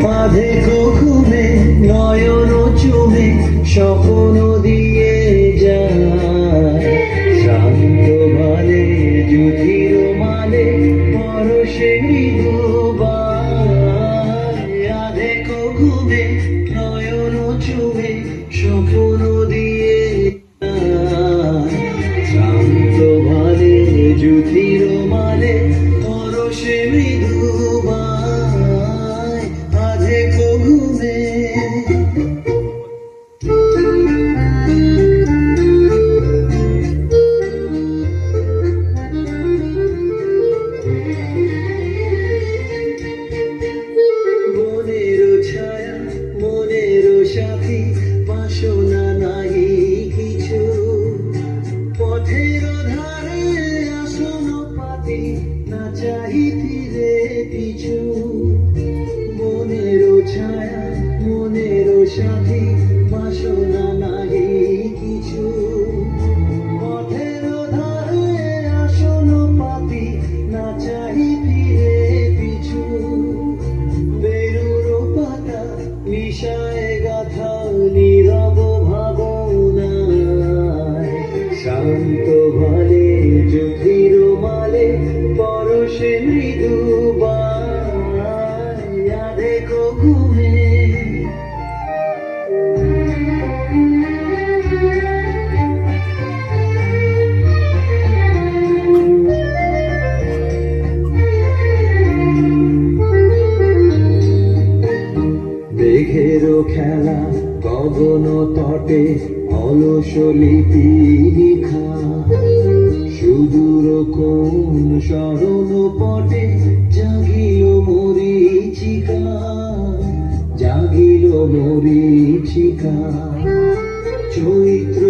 বাঁধে ঘুমে নয়ন চুমে স্বপ্ন দিয়ে যায় শান্ত ভালে যুধির মালে পরশে মৃদুবাধে ঘুমে নয়ন চুমে স্বপ্ন দিয়ে যায় শান্ত ভালে যুধির মালে পরশে মৃদুবায় আধে ঘুমে। মনের ছায়া মনের সাথী বাসনা নাই কিছু পথের ধারে আসন পাতি না চাহি ফিরে পিছু মনের ছায়া মনের সাথী বাসনা নাই কিছু পথের ধারে আসন পাতি না চাহি ফিরে পিছু নিশায় গাথা নীরব ভাবনায় শান্ত ভালে যুধির মালে পরশে মৃদুবায় আধে ঘুমে। মেঘের খেলা গগন তটে অলস লিপি লিখা সুদূর কোন স্মরণ পটে জাগিল মরীচিকা জাগিল মরীচিকা চৈত্র